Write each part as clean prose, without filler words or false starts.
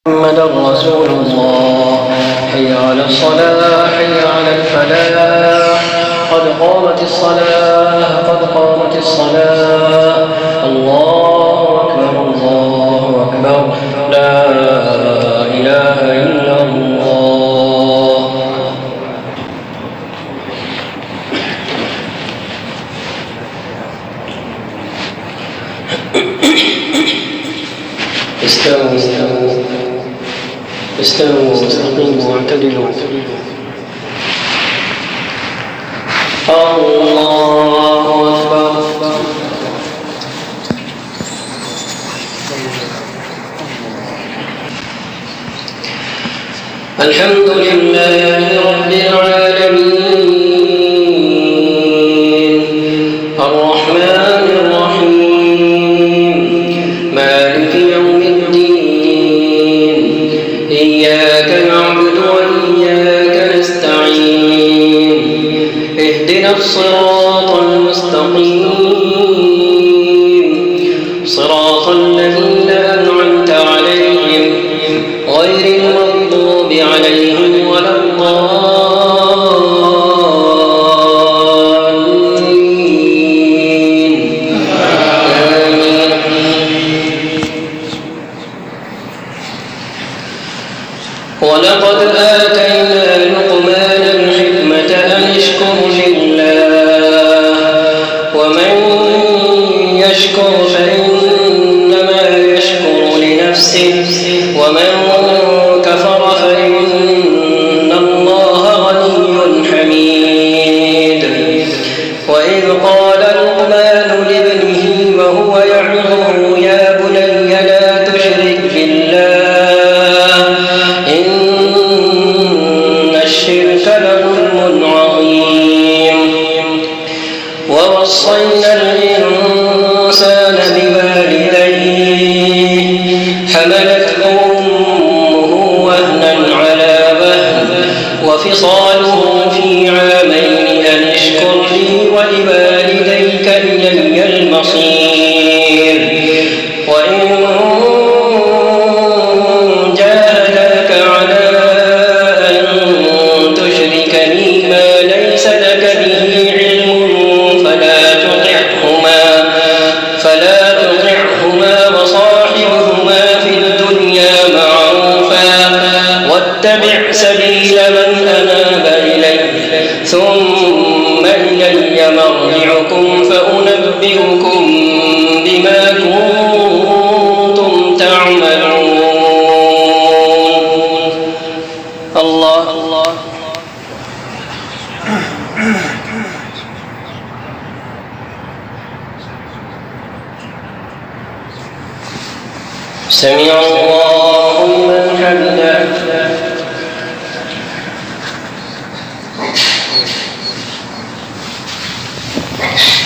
محمد رسول الله. حي على الصلاة حي على الفلاح قد قامت الصلاة قد قامت الصلاة. الله أكبر الله أكبر لا إله إلا الله. استووا واستقيموا واعتدلوا. الله أكبر. الحمد لله رب العالمين الرحمن الرحيم مالك يوم الدين إياك نعبد وإياك نستعين اهدنا الصراط المستقيم صراط الذين أنعمت عليهم غير المغضوب عليهم ولا الضالين آمين. ولقد آتينا لقمان الحكمة أن اشكر لله ومن يشكر فإنما يشكر لنفسه ومن كفر فإن الله غني حميد. وإذ قال لقمان لابنه وهو يعظه يا بني لا تشرك بالله إن الشرك لظلم عظيم. ووصينا الإنسان بوالديه حملته أمه وهنا على وهن وفصاله في عامين أن اشكر لي ولوالديك إلي المصير. وإن جاهداك على أن تشرك بي ما ليس لك به علم فلا تطعهما وصاحبهما في الدنيا معروفا واتبع سبيل من أناب إلي ثم إلي مرجعكم فأنبئكم بما كنتم تعملون. الله سمع الله لمن حمده.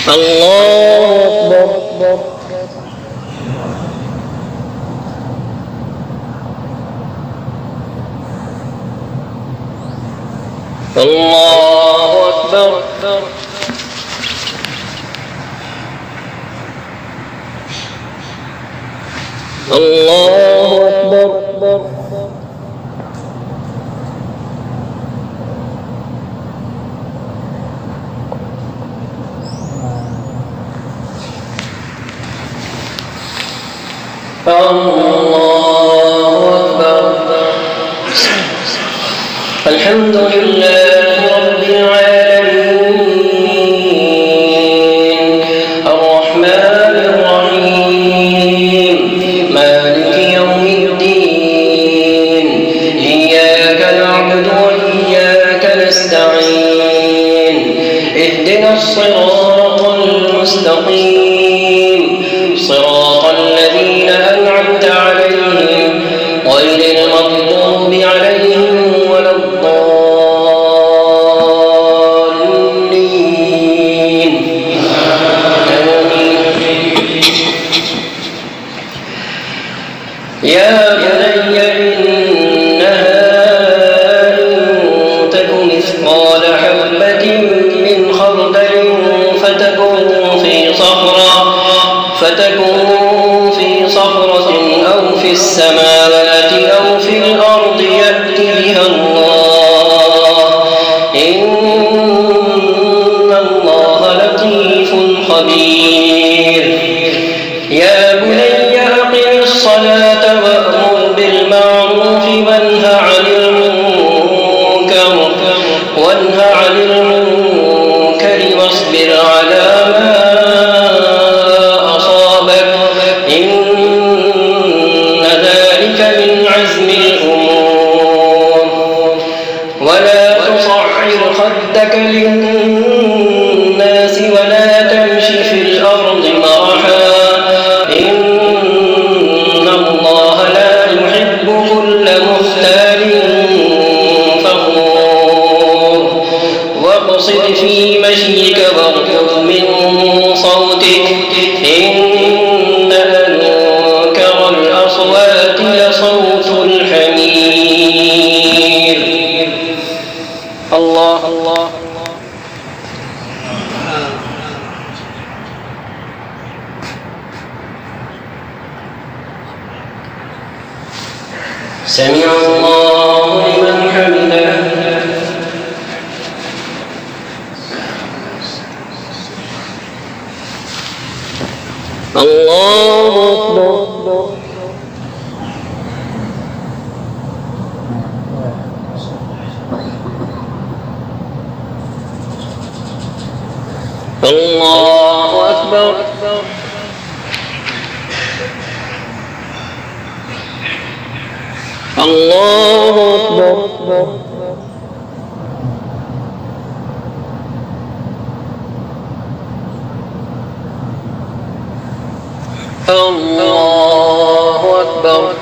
الله أكبر. الله أكبر. الله أكبر. الله أكبر. الحمد لله رب العالمين الرحمن الرحيم مالك يوم الدين إياك نعبد وإياك نستعين اهدنا الصراط المستقيم صراط الذين أنعمت عليهم غير المغضوب عليهم ولا الضالين سمع الله لمن حمده. الله أكبر. الله أكبر. الله أكبر. الله أكبر.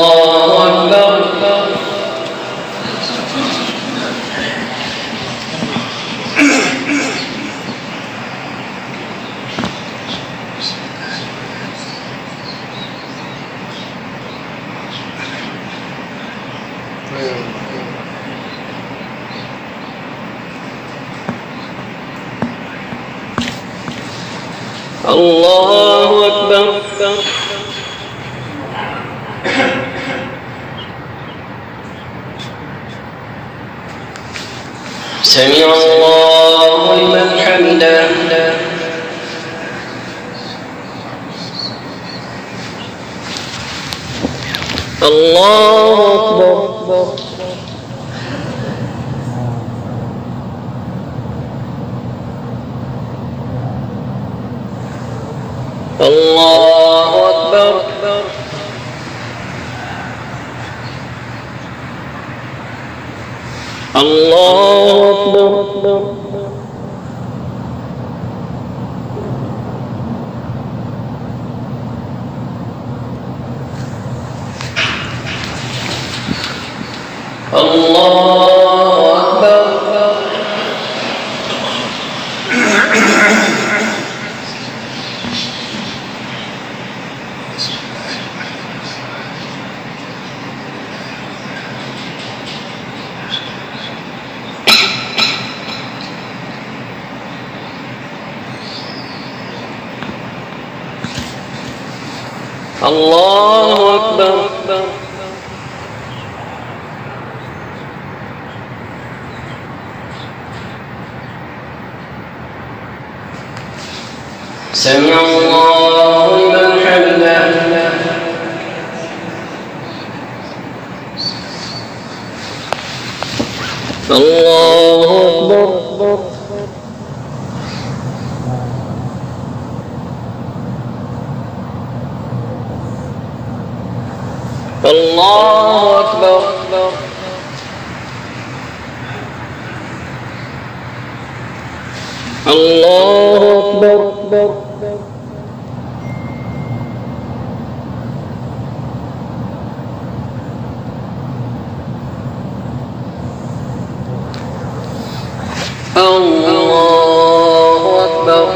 الله أكبر. الله أكبر. سمع الله لمن حمده. الله أكبر. الله أكبر. الله أكبر. الله أكبر. الله أكبر. سمع الله لمن حمده. الله أكبر. الله أكبر. الله أكبر. الله أكبر.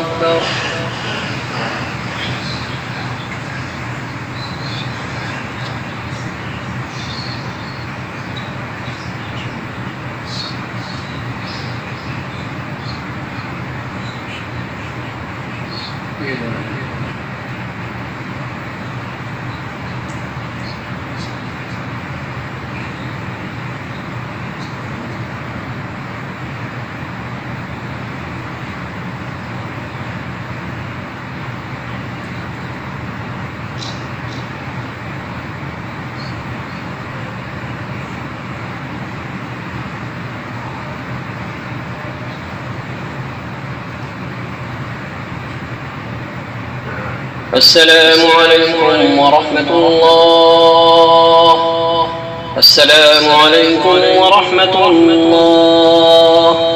السلام عليكم ورحمة الله. السلام عليكم ورحمة الله.